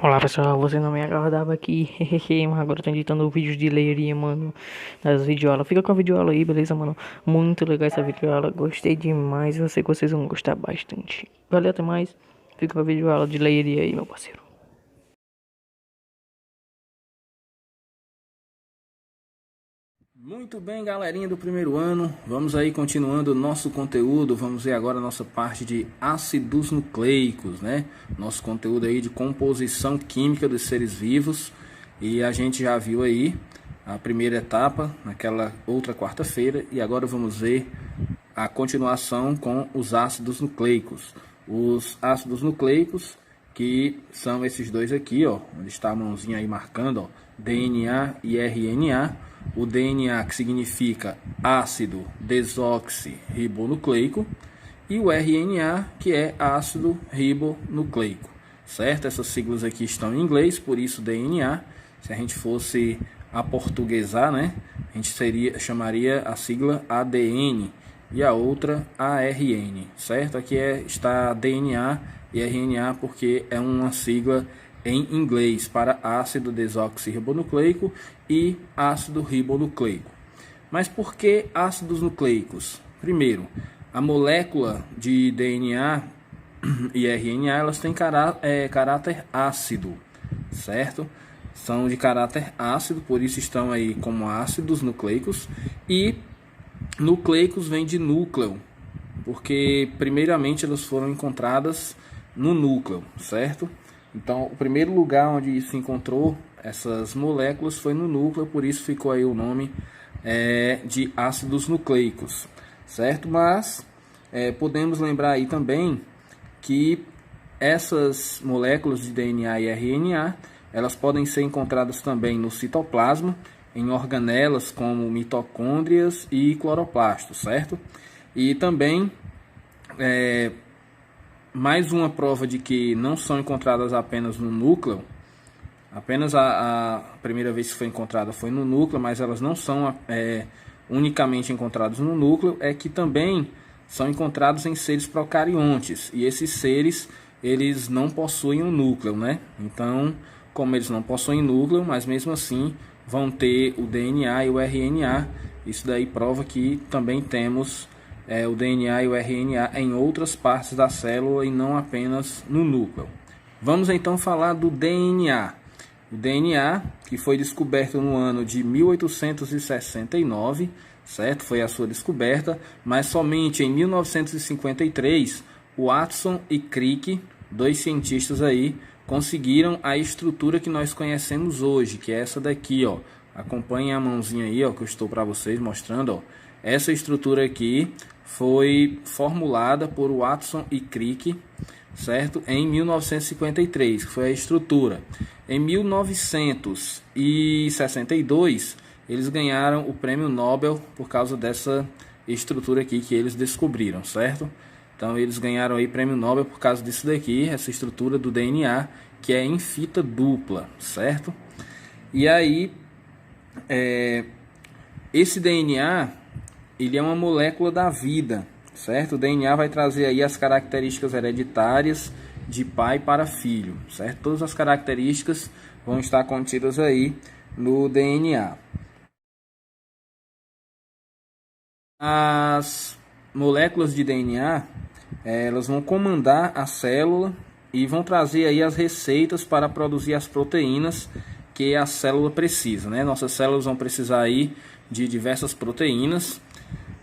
Olá pessoal, você não me aguardava aqui, mas agora eu tô editando vídeos de leiria, mano, das videoaulas. Fica com a videoaula aí, beleza, mano? Muito legal essa videoaula, gostei demais, eu sei que vocês vão gostar bastante. Valeu, até mais. Fica com a videoaula de leiria aí, meu parceiro. Muito bem, galerinha do primeiro ano, vamos aí continuando o nosso conteúdo, vamos ver agora a nossa parte de ácidos nucleicos, né? Nosso conteúdo aí de composição química dos seres vivos, e a gente já viu aí a primeira etapa naquela outra quarta-feira, e agora vamos ver a continuação com os ácidos nucleicos. Os ácidos nucleicos, que são esses dois aqui, ó, onde está a mãozinha aí marcando, ó, DNA e RNA. O DNA, que significa ácido desoxirribonucleico, e o RNA, que é ácido ribonucleico, certo? Essas siglas aqui estão em inglês, por isso DNA. Se a gente fosse aportuguesar, né, a gente chamaria a sigla ADN e a outra ARN, certo? Aqui está DNA e RNA porque é uma sigla em inglês para ácido desoxirribonucleico e ácido ribonucleico. Mas por que ácidos nucleicos? Primeiro, a molécula de DNA e RNA elas têm caráter ácido, certo? São de caráter ácido, por isso estão aí como ácidos nucleicos. E nucleicos vem de núcleo, porque primeiramente elas foram encontradas no núcleo, certo? Então, o primeiro lugar onde se encontrou essas moléculas foi no núcleo, por isso ficou aí o nome de ácidos nucleicos, certo? Mas podemos lembrar aí também que essas moléculas de DNA e RNA, elas podem ser encontradas também no citoplasma, em organelas como mitocôndrias e cloroplastos, certo? E também mais uma prova de que não são encontradas apenas no núcleo. Apenas a primeira vez que foi encontrada foi no núcleo, mas elas não são unicamente encontradas no núcleo, é que também são encontrados em seres procariontes, e esses seres eles não possuem um núcleo, né? Então, como eles não possuem núcleo, mas mesmo assim vão ter o DNA e o RNA, isso daí prova que também temos o DNA e o RNA em outras partes da célula e não apenas no núcleo. Vamos então falar do DNA. O DNA, que foi descoberto no ano de 1869, certo? Foi a sua descoberta, mas somente em 1953, Watson e Crick, dois cientistas aí, conseguiram a estrutura que nós conhecemos hoje, que é essa daqui, ó. Acompanhem a mãozinha aí, ó, que eu estou para vocês mostrando, ó. Essa estrutura aqui foi formulada por Watson e Crick, certo? Em 1953, que foi a estrutura. Em 1962, eles ganharam o prêmio Nobel por causa dessa estrutura aqui que eles descobriram, certo? Então eles ganharam aí prêmio Nobel por causa disso daqui, essa estrutura do DNA, que é em fita dupla, certo? E aí, esse DNA, ele é uma molécula da vida, certo? O DNA vai trazer aí as características hereditárias de pai para filho, certo? Todas as características vão estar contidas aí no DNA. As moléculas de DNA, elas vão comandar a célula e vão trazer aí as receitas para produzir as proteínas que a célula precisa, né? Nossas células vão precisar aí de diversas proteínas,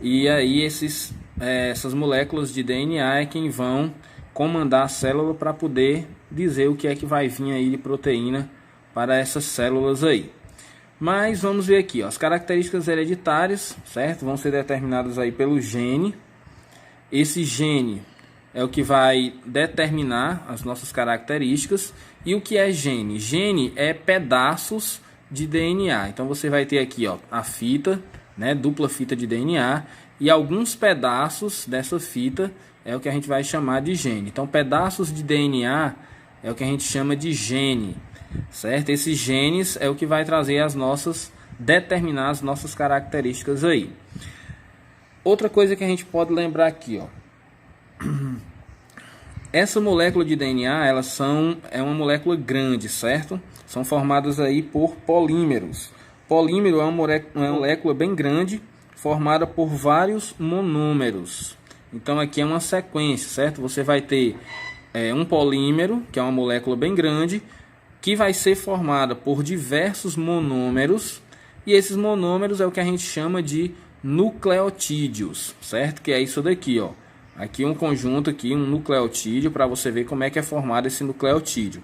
e aí essas moléculas de DNA é quem vão comandar a célula para poder dizer o que é que vai vir aí de proteína para essas células aí. Mas vamos ver aqui, ó, as características hereditárias, certo? Vão ser determinadas aí pelo gene. Esse gene é o que vai determinar as nossas características. E o que é gene? Gene é pedaços de DNA. Então você vai ter aqui, ó, a fita, né, dupla fita de DNA, e alguns pedaços dessa fita é o que a gente vai chamar de gene. Então pedaços de DNA é o que a gente chama de gene, certo? Esses genes é o que vai trazer determinar as nossas características aí. Outra coisa que a gente pode lembrar aqui, ó, Essa molécula de DNA, é uma molécula grande, certo? São formadas aí por polímeros. Polímero é uma molécula bem grande, formada por vários monômeros. Então aqui é uma sequência, certo? Você vai ter um polímero, que é uma molécula bem grande, que vai ser formada por diversos monômeros, e esses monômeros é o que a gente chama de nucleotídeos, certo? Que é isso daqui, ó. Aqui um conjunto, aqui um nucleotídeo, para você ver como é que é formado esse nucleotídeo.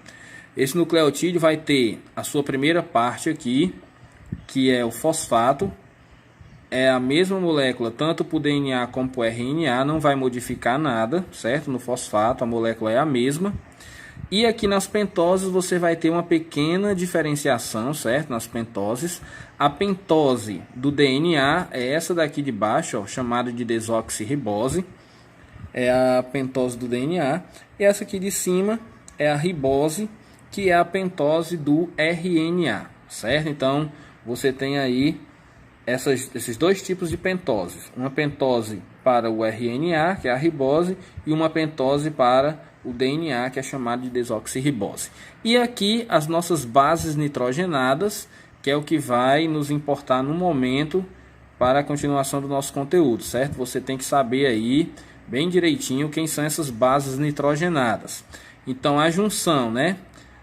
Esse nucleotídeo vai ter a sua primeira parte aqui, que é o fosfato. É a mesma molécula, tanto para o DNA como para o RNA, não vai modificar nada, certo? No fosfato a molécula é a mesma. E aqui nas pentoses você vai ter uma pequena diferenciação, certo? Nas pentoses. A pentose do DNA é essa daqui de baixo, ó, chamada de desoxirribose. É a pentose do DNA. E essa aqui de cima é a ribose, que é a pentose do RNA, certo? Então você tem aí esses dois tipos de pentoses. Uma pentose para o RNA, que é a ribose, e uma pentose para o DNA, que é chamado de desoxirribose. E aqui as nossas bases nitrogenadas, que é o que vai nos importar no momento para a continuação do nosso conteúdo, certo? Você tem que saber aí bem direitinho quem são essas bases nitrogenadas. Então a junção, né,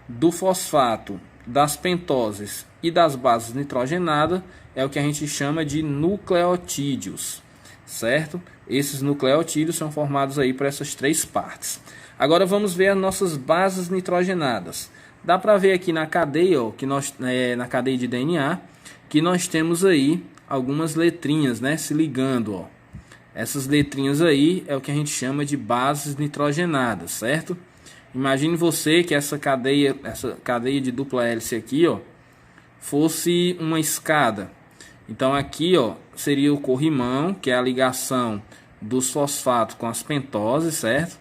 do fosfato, das pentoses e das bases nitrogenadas é o que a gente chama de nucleotídeos, certo? Esses nucleotídeos são formados aí por essas três partes. Agora vamos ver as nossas bases nitrogenadas. Dá para ver aqui na cadeia, ó, na cadeia de DNA, que nós temos aí algumas letrinhas, né, se ligando, ó. Essas letrinhas aí é o que a gente chama de bases nitrogenadas, certo? Imagine você que essa cadeia de dupla hélice aqui, ó, fosse uma escada. Então aqui, ó, seria o corrimão, que é a ligação dos fosfatos com as pentoses, certo?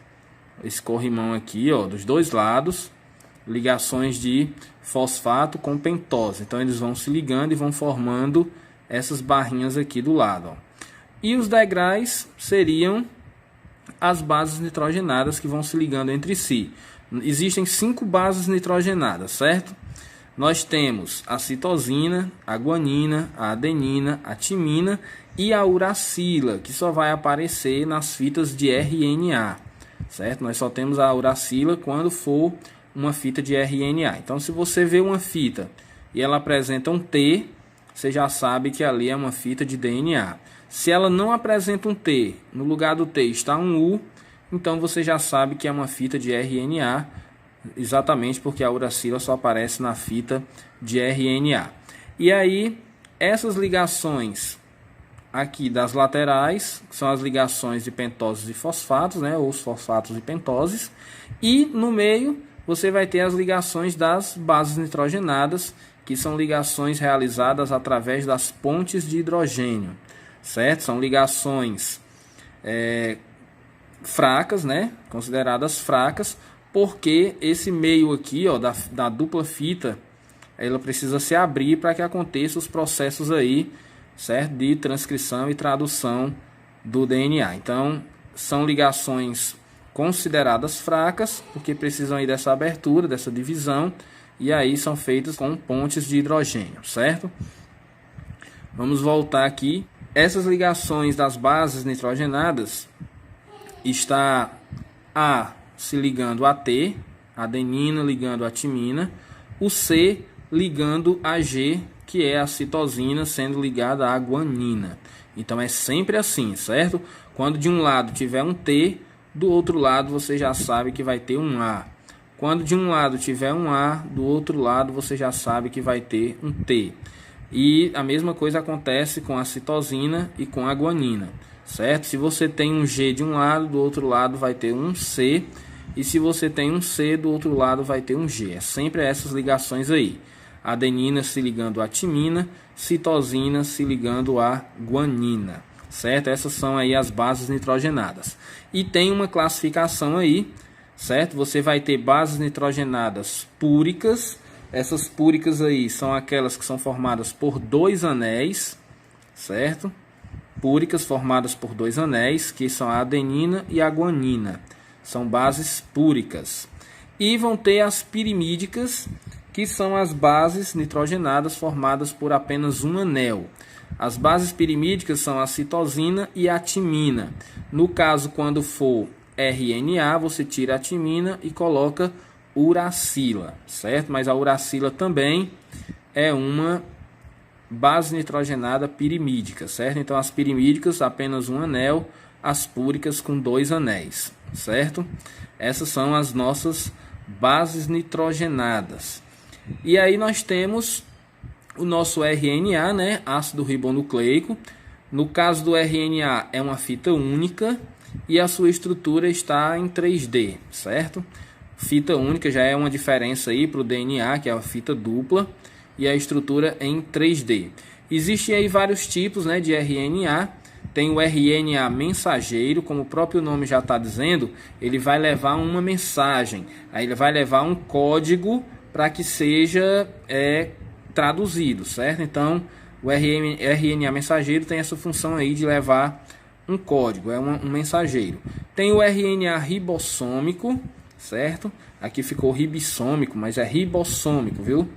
Esse corrimão aqui, ó, dos dois lados, ligações de fosfato com pentose. Então eles vão se ligando e vão formando essas barrinhas aqui do lado, ó. E os degraus seriam as bases nitrogenadas que vão se ligando entre si. Existem 5 bases nitrogenadas, certo? Nós temos a citosina, a guanina, a adenina, a timina e a uracila, que só vai aparecer nas fitas de RNA, certo? Nós só temos a uracila quando for uma fita de RNA. Então, se você vê uma fita e ela apresenta um T, você já sabe que ali é uma fita de DNA. Se ela não apresenta um T, no lugar do T está um U, então você já sabe que é uma fita de RNA, exatamente porque a uracila só aparece na fita de RNA. E aí, essas ligações aqui das laterais, que são as ligações de pentoses e fosfatos, né, ou os fosfatos e pentoses, e no meio você vai ter as ligações das bases nitrogenadas, que são ligações realizadas através das pontes de hidrogênio, certo? São ligações fracas, né? Consideradas fracas, porque esse meio aqui, ó, da dupla fita, ela precisa se abrir para que aconteça os processos aí, certo? De transcrição e tradução do DNA. Então, são ligações consideradas fracas, porque precisam aí dessa abertura, dessa divisão, e aí são feitas com pontes de hidrogênio, certo? Vamos voltar aqui. Essas ligações das bases nitrogenadas está A se ligando a T, a adenina ligando a timina, o C ligando a G, que é a citosina sendo ligada à guanina. Então é sempre assim, certo? Quando de um lado tiver um T, do outro lado você já sabe que vai ter um A. Quando de um lado tiver um A, do outro lado você já sabe que vai ter um T. E a mesma coisa acontece com a citosina e com a guanina, certo? Se você tem um G de um lado, do outro lado vai ter um C. E se você tem um C, do outro lado vai ter um G. É sempre essas ligações aí. Adenina se ligando à timina, citosina se ligando à guanina, certo? Essas são aí as bases nitrogenadas. E tem uma classificação aí, certo? Você vai ter bases nitrogenadas púricas. Essas púricas aí são aquelas que são formadas por 2 anéis, certo? Púricas formadas por 2 anéis, que são a adenina e a guanina, São bases púricas. E vão ter as pirimídicas, que são as bases nitrogenadas formadas por apenas um anel. As bases pirimídicas são a citosina e a timina. No caso, quando for RNA, você tira a timina e coloca uracila, certo? Mas a uracila também é uma base nitrogenada pirimídica, certo? Então as pirimídicas apenas um anel, as púricas com 2 anéis, certo? Essas são as nossas bases nitrogenadas. E aí nós temos o nosso RNA, né? Ácido ribonucleico. No caso do RNA é uma fita única e a sua estrutura está em 3D, certo? Fita única já é uma diferença aí para o DNA, que é a fita dupla, e a estrutura em 3D. Existem aí vários tipos, né, de RNA. Tem o RNA mensageiro, como o próprio nome já está dizendo, ele vai levar uma mensagem. Aí ele vai levar um código para que seja traduzido, certo? Então, o RNA mensageiro tem essa função aí de levar um código, é um mensageiro. Tem o RNA ribossômico, certo? Aqui ficou ribissômico, mas é ribossômico, viu?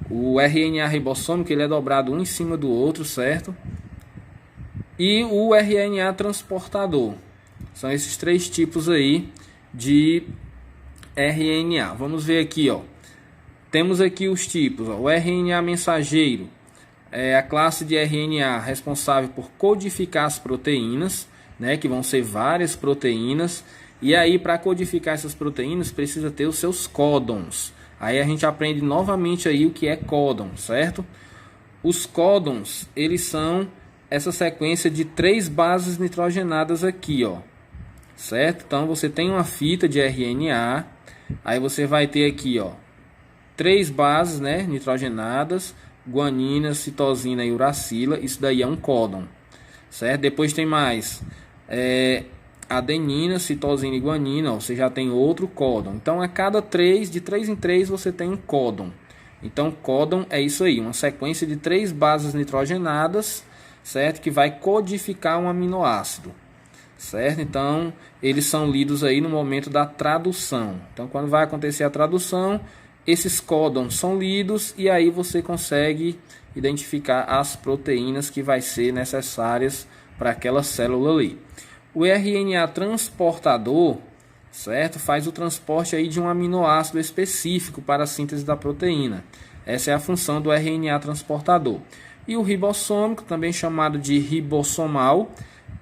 O RNA ribossômico ele é dobrado um em cima do outro, certo? E o RNA transportador. São esses 3 tipos aí de RNA. Vamos ver aqui, ó. Temos aqui os tipos, ó. O RNA mensageiro é a classe de RNA responsável por codificar as proteínas, né, que vão ser várias proteínas. E aí, para codificar essas proteínas, precisa ter os seus códons. Aí a gente aprende novamente aí o que é códon, certo? Os códons, eles são essa sequência de 3 bases nitrogenadas aqui, ó. Certo? Então, você tem uma fita de RNA, aí você vai ter aqui, ó, 3 bases, né, nitrogenadas, guanina, citosina e uracila. Isso daí é um códon, certo? Depois tem mais adenina, citosina e guanina, ó, você já tem outro códon. Então, a cada 3, de 3 em 3, você tem um códon. Então, códon é isso aí, uma sequência de 3 bases nitrogenadas, certo? Que vai codificar um aminoácido, certo? Então, eles são lidos aí no momento da tradução. Então, quando vai acontecer a tradução, esses códons são lidos e aí você consegue identificar as proteínas que vai ser necessárias para aquela célula ali. O RNA transportador, certo? Faz o transporte aí de um aminoácido específico para a síntese da proteína. Essa é a função do RNA transportador. E o ribossômico, também chamado de ribossomal,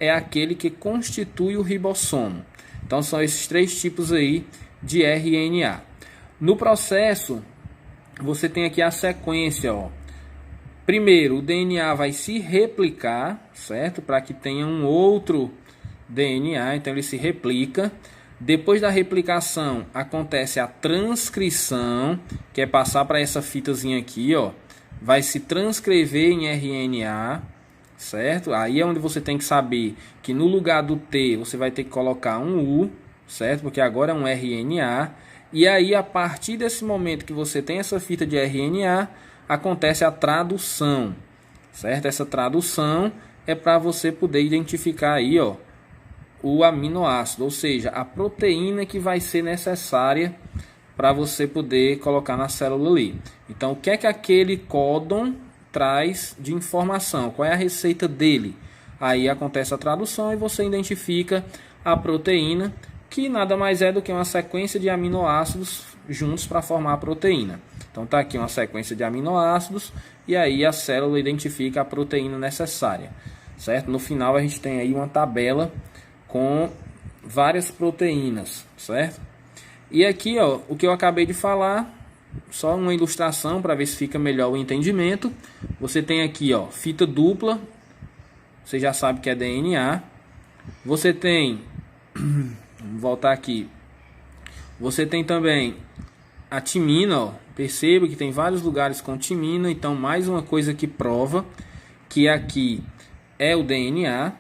é aquele que constitui o ribossomo. Então são esses 3 tipos aí de RNA. No processo, você tem aqui a sequência, ó. Primeiro, o DNA vai se replicar, certo? Para que tenha um outro DNA, então ele se replica. Depois da replicação, acontece a transcrição, que é passar para essa fitazinha aqui, ó. Vai se transcrever em RNA, certo? Aí é onde você tem que saber que no lugar do T você vai ter que colocar um U, certo? Porque agora é um RNA. E aí, a partir desse momento que você tem essa fita de RNA, acontece a tradução, certo? Essa tradução é para você poder identificar aí, ó, o aminoácido, ou seja, a proteína que vai ser necessária para você poder colocar na célula ali. Então, o que é que aquele códon traz de informação? Qual é a receita dele? Aí acontece a tradução e você identifica a proteína, que nada mais é do que uma sequência de aminoácidos juntos para formar a proteína. Então está aqui uma sequência de aminoácidos e aí a célula identifica a proteína necessária, certo? No final a gente tem aí uma tabela com várias proteínas, certo? E aqui, ó, o que eu acabei de falar, só uma ilustração para ver se fica melhor o entendimento. Você tem aqui, ó, fita dupla, você já sabe que é DNA. Você tem, vamos voltar aqui, você tem também a timina, ó. Perceba que tem vários lugares com timina, então mais uma coisa que prova que aqui é o DNA.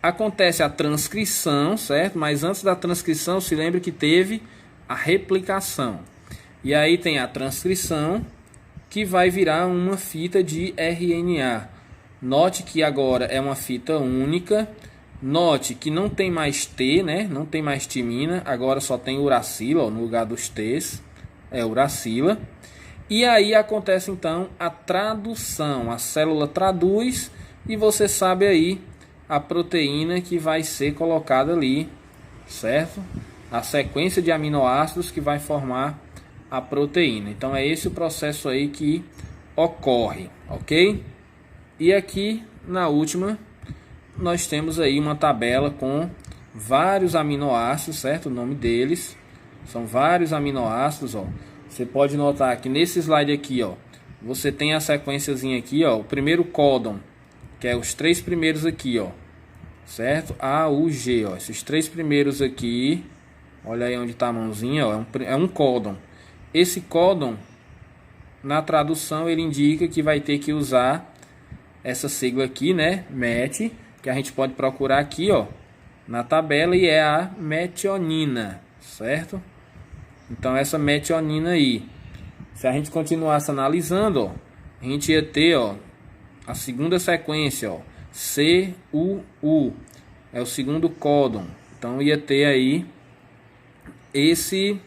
Acontece a transcrição, certo? Mas antes da transcrição, se lembre que teve a replicação. E aí tem a transcrição, que vai virar uma fita de RNA. Note que agora é uma fita única, Note que não tem mais T, né? Não tem mais timina, agora só tem uracila, ó, no lugar dos T's, é uracila. E aí acontece então a tradução, a célula traduz e você sabe aí a proteína que vai ser colocada ali, certo? A sequência de aminoácidos que vai formar a proteína. Então é esse o processo aí que ocorre, ok? E aqui na última nós temos aí uma tabela com vários aminoácidos, certo? O nome deles são vários aminoácidos, ó. Você pode notar que nesse slide aqui, ó, você tem a sequenciazinha aqui, ó, o primeiro códon, que é os 3 primeiros aqui, ó, certo? A, U, G, ó, esses 3 primeiros aqui, olha aí onde está a mãozinha, ó, é um códon. Esse códon, na tradução, ele indica que vai ter que usar essa sigla aqui, né, MET, que a gente pode procurar aqui, ó, na tabela, e é a metionina, certo? Então essa metionina aí, se a gente continuasse analisando, ó, a gente ia ter, ó, a segunda sequência, ó, CUU, é o segundo códon. Então ia ter aí esse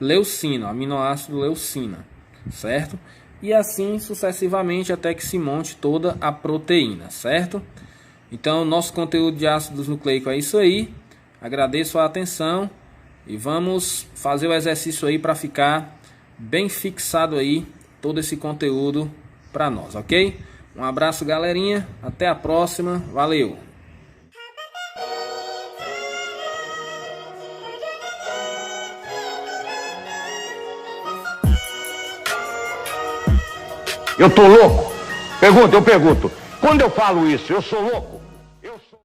leucina, aminoácido leucina, certo? E assim sucessivamente até que se monte toda a proteína, certo? Então, nosso conteúdo de ácidos nucleicos é isso aí. Agradeço a atenção e vamos fazer o exercício aí para ficar bem fixado aí todo esse conteúdo para nós, ok? Um abraço, galerinha. Até a próxima. Valeu! Eu tô louco? Eu pergunto. Quando eu falo isso, eu sou louco?